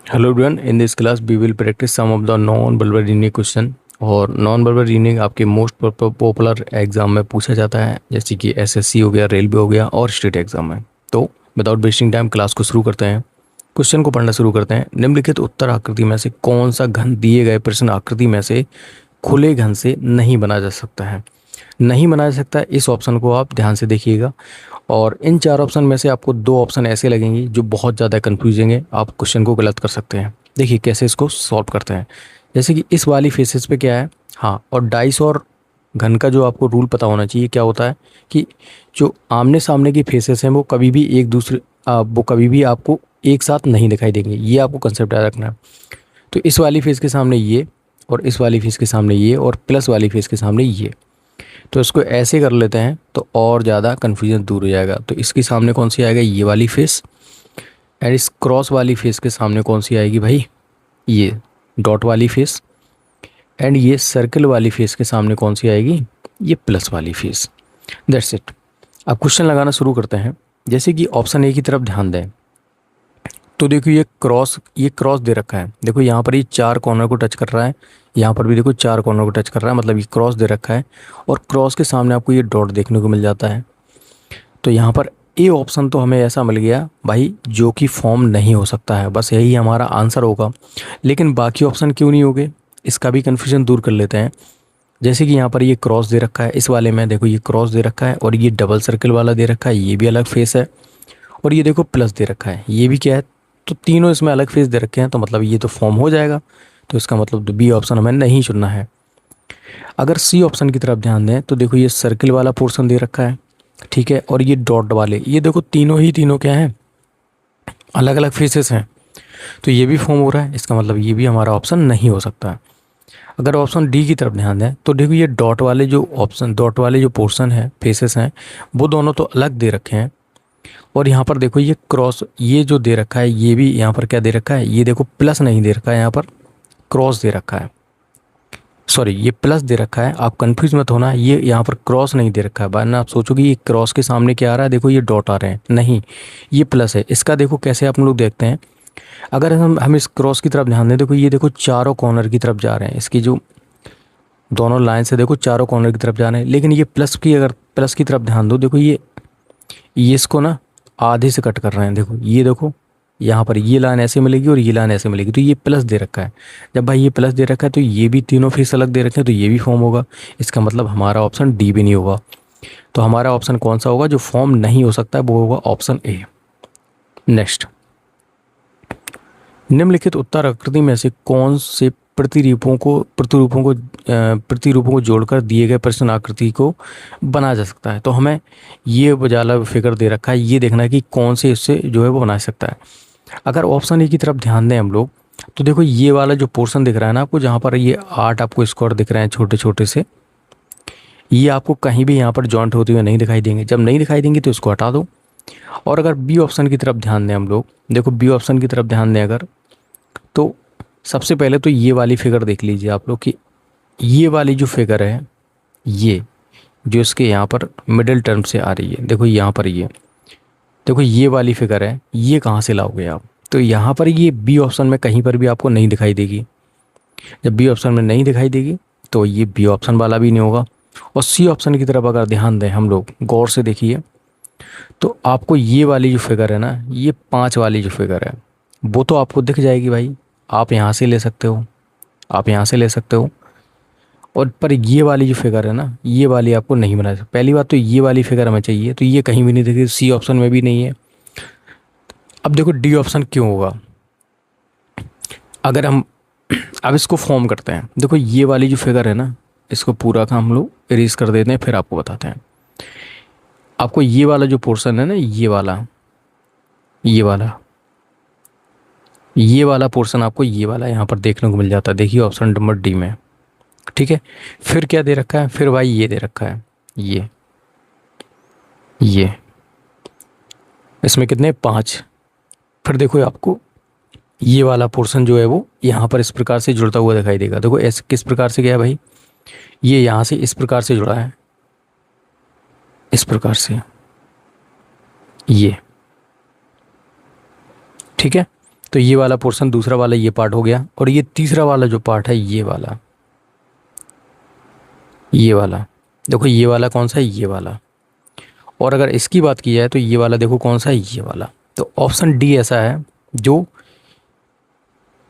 Hello everyone, in this class we will practice some of the non verbal reasoning question. और non verbal reasoning आपके most popular exam में पूछा जाता है, जैसे कि एसएससी हो गया, रेलवे हो गया और स्टेट एग्जाम में। तो विदाउट वेस्टिंग टाइम क्लास को शुरू करते हैं। क्वेश्चन को पढ़ना शुरू करते हैं। निम्नलिखित उत्तर आकृति में से कौन सा घन दिए गए प्रश्न आकृति में से खुले घन से नहीं बना जा सकता है? नहीं बनाया जा सकता है, इस ऑप्शन को आप ध्यान से देखिएगा। और इन चार ऑप्शन में से आपको दो ऑप्शन ऐसे लगेंगे जो बहुत ज़्यादा कंफ्यूजिंग है, आप क्वेश्चन को गलत कर सकते हैं। देखिए कैसे इसको सॉल्व करते हैं। जैसे कि इस वाली फेसेस पे क्या है, हाँ, और डाइस और घन का जो आपको रूल पता होना चाहिए क्या होता है कि जो आमने सामने की फेसेस हैं वो कभी भी एक दूसरे वो कभी भी आपको एक साथ नहीं दिखाई देंगे, ये आपको कंसेप्ट याद रखना है। तो इस वाली फेस के सामने ये, और इस वाली फेस के सामने ये, और प्लस वाली फेस के सामने ये। तो इसको ऐसे कर लेते हैं तो और ज़्यादा कन्फ्यूजन दूर हो जाएगा। तो इसके सामने कौन सी आएगा, ये वाली फेस। एंड इस क्रॉस वाली फेस के सामने कौन सी आएगी भाई, ये डॉट वाली फेस। एंड ये सर्कल वाली फेस के सामने कौन सी आएगी, ये प्लस वाली फेस। That's it. अब क्वेश्चन लगाना शुरू करते हैं। जैसे कि ऑप्शन ए की तरफ ध्यान दें तो देखो ये क्रॉस दे रखा है। देखो यहाँ पर ये चार कॉर्नर को टच कर रहा है, यहाँ पर भी देखो चार कॉर्नर को टच कर रहा है, मतलब ये क्रॉस दे रखा है। और क्रॉस के सामने आपको ये डॉट देखने को मिल जाता है। तो यहाँ पर ए ऑप्शन तो हमें ऐसा मिल गया भाई जो कि फॉर्म नहीं हो सकता है, बस यही हमारा आंसर होगा। लेकिन बाकी ऑप्शन क्यों नहीं होंगे, इसका भी कन्फ्यूजन दूर कर लेते हैं। जैसे कि यहाँ पर ये क्रॉस दे रखा है, इस वाले में देखो ये क्रॉस दे रखा है, और ये डबल सर्कल वाला दे रखा है, ये भी अलग फेस है। और ये देखो प्लस दे रखा है, ये भी क्या है, तो तीनों इसमें अलग फेस दे रखे हैं, तो मतलब ये तो फॉर्म हो जाएगा। तो इसका मतलब बी ऑप्शन हमें नहीं चुनना है। अगर सी ऑप्शन की तरफ ध्यान दें तो देखो ये सर्किल वाला पोर्शन दे रखा है, ठीक है, और ये डॉट वाले, ये देखो तीनों क्या हैं, अलग अलग फेसेस हैं। तो ये भी फॉर्म हो रहा है, इसका मतलब ये भी हमारा ऑप्शन नहीं हो सकता। अगर ऑप्शन डी की तरफ ध्यान दें तो देखो ये डॉट वाले जो पोर्शन है, फेसेस हैं, वो दोनों तो अलग दे रखे हैं। और यहाँ पर देखो ये क्रॉस, ये जो दे रखा है, ये भी यहाँ पर क्या दे रखा है, ये देखो प्लस नहीं दे रखा है, यहाँ पर क्रॉस दे रखा है। सॉरी, ये प्लस दे रखा है, आप कंफ्यूज मत होना, ये यहाँ पर क्रॉस नहीं दे रखा है। वरना आप सोचोगे ये क्रॉस के सामने क्या आ रहा है, देखो ये डॉट आ रहे हैं, नहीं, ये प्लस है। इसका देखो कैसे आप लोग देखते हैं। अगर हम इस क्रॉस की तरफ ध्यान दें, देखो ये देखो चारों कॉर्नर की तरफ जा रहे हैं, इसकी जो दोनों लाइन से देखो चारों कॉर्नर की तरफ जा रहे हैं। लेकिन ये प्लस की, अगर प्लस की तरफ ध्यान दो, देखो ये इसको ना आधे से कट कर रहे हैं। देखो यहाँ पर ये लाइन ऐसे मिलेगी और ये लाइन ऐसे मिलेगी, तो ये प्लस दे रखा है। जब भाई ये प्लस दे रखा है तो ये भी तीनों फेस अलग दे रखे हैं, तो ये भी फॉर्म होगा। इसका मतलब हमारा ऑप्शन डी भी नहीं होगा। तो हमारा ऑप्शन कौन सा होगा जो फॉर्म नहीं हो सकता है, वो होगा ऑप्शन ए। नेक्स्ट, निम्नलिखित उत्तर आकृति में से कौन से प्रतिरूपों को जोड़कर दिए गए प्रश्न आकृति को बना जा सकता है? तो हमें ये वाला फिगर दे रखा है, ये देखना है कि कौन से इससे जो है वो बना सकता है। अगर ऑप्शन ए की तरफ ध्यान दें हम लोग, तो देखो ये वाला जो पोर्शन दिख रहा है ना आपको, जहाँ पर ये 8 आपको स्क्वायर दिख रहे हैं छोटे छोटे से, ये आपको कहीं भी यहाँ पर जॉइंट होते हुए नहीं दिखाई देंगे। जब नहीं दिखाई देंगे तो इसको हटा दो। और अगर बी ऑप्शन की तरफ ध्यान दें हम लोग, देखो बी ऑप्शन की तरफ ध्यान दें अगर, तो सबसे पहले तो ये वाली फिगर देख लीजिए आप लोग कि ये वाली जो फिगर है, ये जो इसके यहाँ पर मिडिल टर्म से आ रही है, देखो यहाँ पर ये देखो ये वाली फिगर है, ये कहाँ से लाओगे आप? तो यहाँ पर ये बी ऑप्शन में कहीं पर भी आपको नहीं दिखाई देगी। जब बी ऑप्शन में नहीं दिखाई देगी तो ये बी ऑप्शन वाला भी नहीं होगा। और सी ऑप्शन की तरफ अगर ध्यान दें हम लोग, गौर से देखिए, तो आपको ये वाली जो फिगर है ना, ये 5 वाली जो फिगर है, वो तो आपको दिख जाएगी भाई। आप यहाँ से ले सकते हो, आप यहाँ से ले सकते हो। और पर ये वाली जो फिगर है ना, ये वाली आपको नहीं बना सकते। पहली बात तो ये वाली फिगर हमें चाहिए, तो ये कहीं भी नहीं दिखी, सी ऑप्शन में भी नहीं है। अब देखो डी ऑप्शन क्यों होगा। अगर हम अब इसको फॉर्म करते हैं, देखो ये वाली जो फिगर है ना, इसको पूरा का हम लोग इरेज कर देते हैं, फिर आपको बताते हैं। आपको ये वाला जो पोर्शन है ना, ये वाला ये वाला पोर्शन आपको ये वाला यहाँ पर देखने को मिल जाता है। देखिए ऑप्शन नंबर डी में, ठीक है। फिर क्या दे रखा है, फिर भाई ये दे रखा है, ये इसमें कितने, 5। फिर देखो आपको ये वाला पोर्शन जो है वो यहाँ पर इस प्रकार से जुड़ता हुआ दिखाई देगा। देखो ऐसे किस प्रकार से गया भाई, ये यहाँ से इस प्रकार से जुड़ा है, इस प्रकार से, ये ठीक है। तो ये वाला पोर्शन, दूसरा वाला ये पार्ट हो गया। और ये तीसरा वाला जो पार्ट है, ये वाला, ये वाला देखो, ये वाला कौन सा है, ये वाला। और अगर इसकी बात की जाए तो ये वाला देखो कौन सा है, ये वाला। तो ऑप्शन डी ऐसा है जो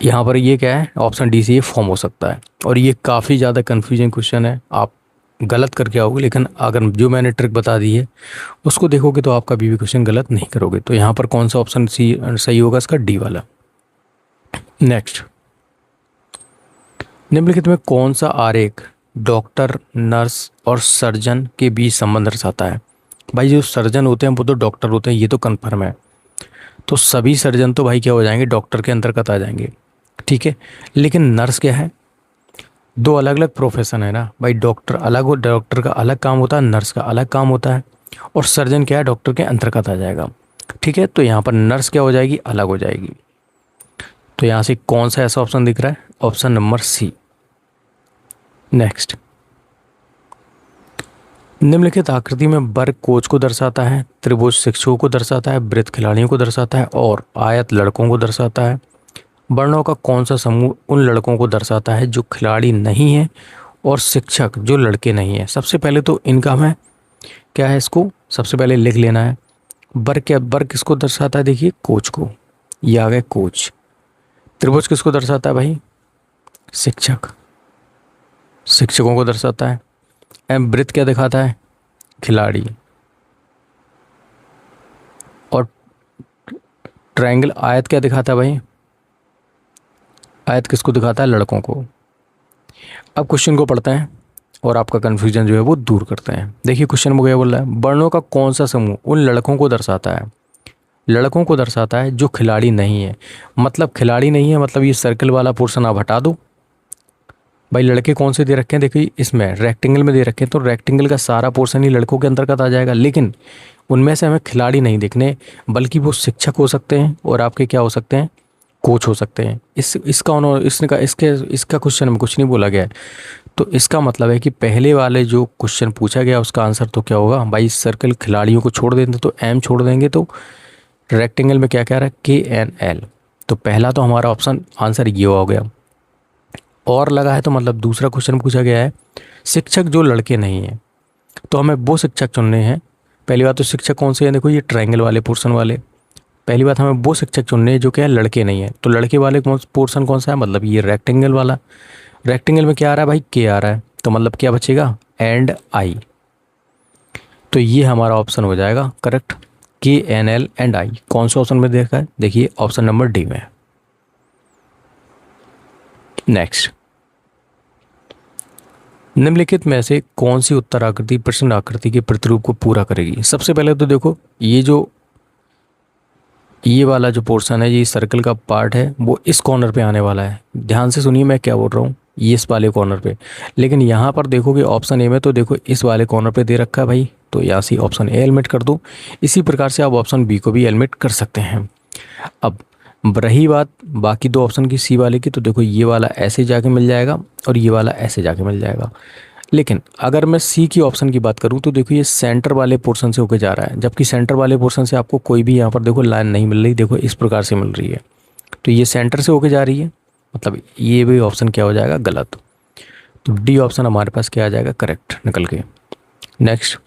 यहाँ पर, ये क्या है, ऑप्शन डी से ये फॉर्म हो सकता है। और ये काफ़ी ज़्यादा कन्फ्यूजिंग क्वेश्चन है, आप गलत करके आओगे, लेकिन अगर जो मैंने ट्रिक बता दी है उसको देखोगे तो आप कभी भी क्वेश्चन गलत नहीं करोगे। तो यहाँ पर कौन सा ऑप्शन सी सही होगा, इसका डी वाला। नेक्स्ट, निम्नलिखित में कौन सा आरेख डॉक्टर, नर्स और सर्जन के बीच संबंध दर्शाता है। भाई जो सर्जन होते हैं वो तो डॉक्टर होते हैं, ये तो कन्फर्म है। तो सभी सर्जन तो भाई क्या हो जाएंगे, डॉक्टर के अंतर्गत आ जाएंगे, ठीक है। लेकिन नर्स क्या है, दो अलग अलग प्रोफेशन है ना भाई। डॉक्टर अलग हो, डॉक्टर का अलग काम होता है, नर्स का अलग काम होता है। और सर्जन क्या है, डॉक्टर के अंतर्गत आ जाएगा, ठीक है। तो यहाँ पर नर्स क्या हो जाएगी, अलग हो जाएगी। तो यहाँ से कौन सा ऐसा ऑप्शन दिख रहा है, ऑप्शन नंबर सी। नेक्स्ट, निम्नलिखित आकृति में वर्ग कोच को दर्शाता है, त्रिभुज शिक्षकों को दर्शाता है, वृत्त खिलाड़ियों को दर्शाता है और आयत लड़कों को दर्शाता है। वर्णों का कौन सा समूह उन लड़कों को दर्शाता है जो खिलाड़ी नहीं है और शिक्षक जो लड़के नहीं है। सबसे पहले तो इनका हमें क्या है, इसको सबसे पहले लिख लेना है। वर्ग क्या, वर्ग किसको दर्शाता है, देखिए कोच को, ये आ गए कोच। त्रिभुज किसको दर्शाता है भाई, शिक्षक, शिक्षकों को दर्शाता है। एम वृत्त क्या दिखाता है, खिलाड़ी। और ट्रायंगल आयत क्या दिखाता है भाई, आयत किसको दिखाता है, लड़कों को। अब क्वेश्चन को पढ़ते हैं और आपका कन्फ्यूजन जो है वो दूर करते हैं। देखिए क्वेश्चन में क्या बोल रहा है, वर्णों का कौन सा समूह उन लड़कों को दर्शाता है, लड़कों को दर्शाता है जो खिलाड़ी नहीं है। मतलब खिलाड़ी नहीं है, मतलब ये सर्कल वाला पोर्शन आप हटा दो भाई। लड़के कौन से दे रखे हैं, देखिए इसमें रेक्टेंगल में दे रखे हैं, तो रेक्टेंगल का सारा पोर्शन ही लड़कों के अंतर्गत आ जाएगा। लेकिन उनमें से हमें खिलाड़ी नहीं देखने, बल्कि वो शिक्षक हो सकते हैं और आपके क्या हो सकते हैं, कोच हो सकते हैं। इसका इसका इसके इसका क्वेश्चन में कुछ नहीं बोला गया है। तो इसका मतलब है कि पहले वाले जो क्वेश्चन पूछा गया उसका आंसर तो क्या होगा भाई, सर्कल खिलाड़ियों को छोड़ देंगे तो एम छोड़ देंगे, तो रेक्टेंगल में क्या कह रहा है, KNL। तो पहला तो हमारा ऑप्शन आंसर ये हो गया। और लगा है तो मतलब दूसरा क्वेश्चन पूछा गया है, शिक्षक जो लड़के नहीं हैं, तो हमें वो शिक्षक चुनने हैं। पहली बात तो शिक्षक कौन से हैं, देखो ये ट्रायंगल वाले पोर्शन वाले। पहली बात हमें वो शिक्षक चुनने हैं जो क्या है, लड़के नहीं है। तो लड़के वाले पोर्शन कौन सा है, मतलब ये रेक्टेंगल वाला। रेक्टेंगल में क्या आ रहा है भाई, K आ रहा है, तो मतलब क्या बचेगा, एंड I। तो ये हमारा ऑप्शन हो जाएगा करेक्ट, KNL एंड I। कौन सा ऑप्शन में देखा है, देखिए ऑप्शन नंबर डी में। नेक्स्ट, निम्नलिखित में से कौन सी उत्तर आकृति प्रश्न आकृति के प्रतिरूप को पूरा करेगी। सबसे पहले तो देखो ये वाला जो पोर्शन है, ये सर्कल का पार्ट है, वो इस कॉर्नर पे आने वाला है। ध्यान से सुनिए मैं क्या बोल रहा हूँ, ये इस वाले कॉर्नर पे। लेकिन यहाँ पर देखोगे ऑप्शन ए में तो देखो इस वाले कॉर्नर पे दे रखा है भाई, तो यहाँ से ऑप्शन ए एलिमिनेट कर दो। इसी प्रकार से आप ऑप्शन बी को भी एलिमिनेट कर सकते हैं। अब रही बात बाकी दो ऑप्शन की, सी वाले की, तो देखो ये वाला ऐसे जाके मिल जाएगा और ये वाला ऐसे जाके मिल जाएगा। लेकिन अगर मैं सी की ऑप्शन की बात करूं तो देखो ये सेंटर वाले पोर्शन से होके जा रहा है, जबकि सेंटर वाले पोर्शन से आपको कोई भी यहाँ पर देखो लाइन नहीं मिल रही, देखो इस प्रकार से मिल रही है। तो ये सेंटर से होके जा रही है, मतलब ये भी ऑप्शन क्या हो जाएगा, गलत। तो डी ऑप्शन हमारे पास क्या आ जाएगा, करेक्ट निकल के। नेक्स्ट,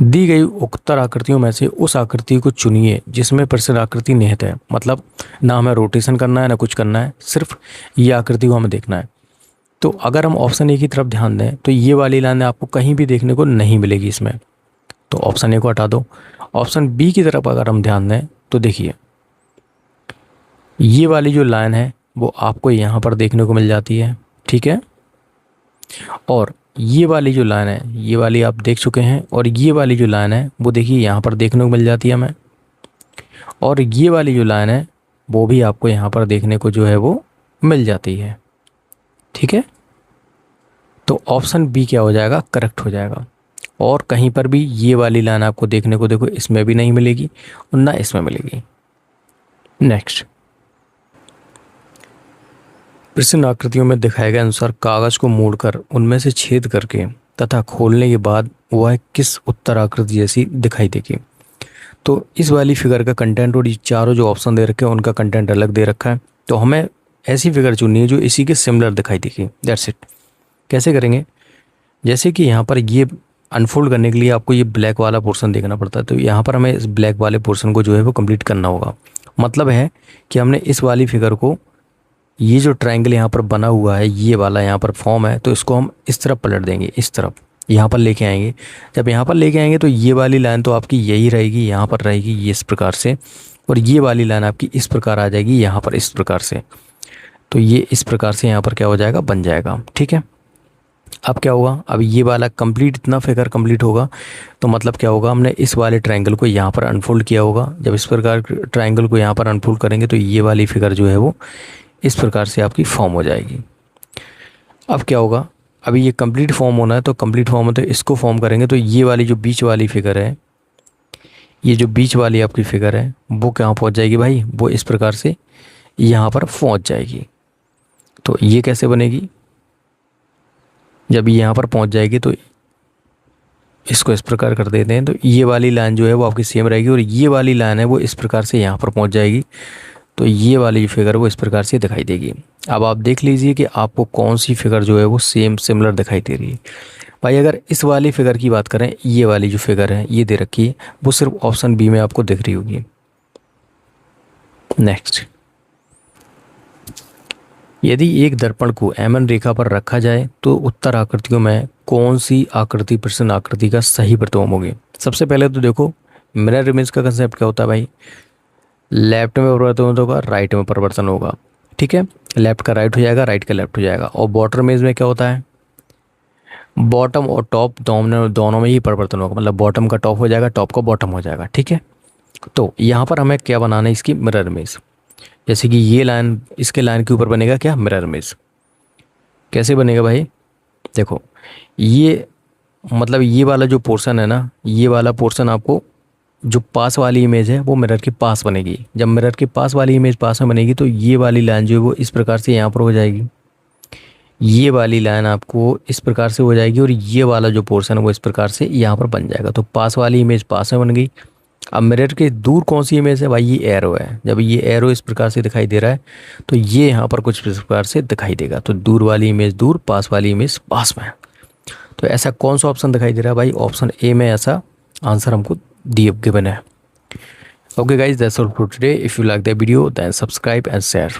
दी गई उत्तर आकृतियों में से उस आकृति को चुनिए जिसमें प्रश्न आकृति निहित है। मतलब ना हमें रोटेशन करना है ना कुछ करना है, सिर्फ ये आकृति को हमें देखना है। तो अगर हम ऑप्शन ए की तरफ ध्यान दें तो ये वाली लाइन आपको कहीं भी देखने को नहीं मिलेगी इसमें, तो ऑप्शन ए को हटा दो। ऑप्शन बी की तरफ अगर हम ध्यान दें तो देखिए ये वाली जो लाइन है वो आपको यहाँ पर देखने को मिल जाती है, ठीक है। और ये वाली जो लाइन है, ये वाली आप देख चुके हैं, और ये वाली जो लाइन है वो देखिए यहाँ पर देखने को मिल जाती है हमें। और ये वाली जो लाइन है वो भी आपको यहाँ पर देखने को जो है वो मिल जाती है, ठीक है। तो ऑप्शन बी क्या हो जाएगा, करेक्ट हो जाएगा। और कहीं पर भी ये वाली लाइन आपको देखने को देखो इसमें भी नहीं मिलेगी और ना इसमें मिलेगी। नेक्स्ट, प्रश्न आकृतियों में दिखाए गए अनुसार कागज को मोड़कर उनमें से छेद करके तथा खोलने के बाद वह किस उत्तर आकृति जैसी दिखाई देगी। तो इस वाली फिगर का कंटेंट और ये चारों जो ऑप्शन दे रखे हैं उनका कंटेंट अलग दे रखा है। तो हमें ऐसी फिगर चुननी है जो इसी के सिमिलर दिखाई देगी, दैट्स इट। कैसे करेंगे, जैसे कि यहाँ पर ये अनफोल्ड करने के लिए आपको ये ब्लैक वाला पोर्शन देखना पड़ता है, तो यहाँ पर हमें इस ब्लैक वाले पोर्शन को जो है वो कंप्लीट करना होगा। मतलब है कि हमने इस वाली फिगर को, ये जो ट्रायंगल यहाँ पर बना हुआ है ये वाला यहाँ पर फॉर्म है, तो इसको हम इस तरफ पलट देंगे, इस तरफ यहाँ पर लेके आएंगे। जब यहाँ पर लेके आएंगे तो ये वाली लाइन तो आपकी यही रहेगी, यहाँ पर रहेगी ये इस प्रकार से, और ये वाली लाइन आपकी इस प्रकार आ जाएगी यहाँ पर इस प्रकार से। तो ये इस प्रकार से यहाँ पर क्या हो जाएगा, बन जाएगा, ठीक है। अब क्या होगा, अब ये वाला कंप्लीट, इतना फिगर कंप्लीट होगा तो मतलब क्या होगा, हमने इस वाले ट्रायंगल को यहाँ पर अनफोल्ड किया होगा। जब इस प्रकार ट्रायंगल को यहाँ पर अनफोल्ड करेंगे तो ये वाली फिगर जो है वो इस प्रकार से आपकी फॉर्म हो जाएगी। अब क्या होगा, अभी ये कंप्लीट फॉर्म होना है, तो कंप्लीट फॉर्म है तो इसको फॉर्म करेंगे तो ये वाली जो बीच वाली फिगर है, ये जो बीच वाली आपकी फिगर है वो कहाँ पहुँच जाएगी भाई, वो इस प्रकार से यहाँ पर पहुँच जाएगी। तो ये कैसे बनेगी, जब ये यहाँ पर पहुँच जाएगी तो इसको इस प्रकार कर देते हैं, तो ये वाली लाइन जो है वो आपकी सेम रहेगी और ये वाली लाइन है वो इस प्रकार से यहाँ पर पहुँच जाएगी। तो ये वाली फिगर वो इस प्रकार से दिखाई देगी। अब आप देख लीजिए कि आपको कौन सी फिगर जो है वो सेम सिमिलर दिखाई दे रही है। भाई अगर इस वाली फिगर की बात करें, ये वाली जो फिगर है ये दे रखी है, वो सिर्फ ऑप्शन बी में आपको दिख रही होगी। नेक्स्ट, यदि एक दर्पण को एमएन रेखा पर रखा जाए तो उत्तर आकृतियों में कौन सी आकृति प्रश्न आकृति का सही प्रतिबिंब होगी। सबसे पहले तो देखो मिरर इमेज का कंसेप्ट क्या होता है भाई, लेफ्ट में परिवर्तन होगा, राइट में परिवर्तन होगा, ठीक है। लेफ्ट का राइट हो जाएगा, राइट का लेफ्ट हो जाएगा। और बॉटम इमेज में क्या होता है, बॉटम और टॉप दोनों में ही परिवर्तन होगा, मतलब बॉटम का टॉप हो जाएगा, टॉप का बॉटम हो जाएगा, ठीक है। तो यहाँ पर हमें क्या बनाना है, इसकी मिरर इमेज। जैसे कि ये लाइन इसके लाइन के ऊपर बनेगा क्या, मिरर इमेज। कैसे बनेगा भाई, देखो ये मतलब ये वाला जो पोर्शन है ना, ये वाला पोर्शन आपको जो पास वाली इमेज है वो मिरर के पास बनेगी। जब मिरर के पास वाली इमेज पास में बनेगी तो ये वाली लाइन जो है वो इस प्रकार से यहाँ पर हो जाएगी, ये वाली लाइन आपको इस प्रकार से हो जाएगी और ये वाला जो पोर्शन है वो इस प्रकार से यहाँ पर बन जाएगा। तो पास वाली इमेज पास में बन गई। अब मिरर के दूर कौन सी इमेज है भाई, ये एरो है। जब ये एरो इस प्रकार से दिखाई दे रहा है तो ये यहाँ पर कुछ इस प्रकार से दिखाई देगा। तो दूर वाली इमेज दूर, पास वाली इमेज पास में। तो ऐसा कौन सा ऑप्शन दिखाई दे रहा है भाई, ऑप्शन ए में ऐसा आंसर हमको गिवन है। Okay guys, that's all for today. If you like the video then subscribe and share.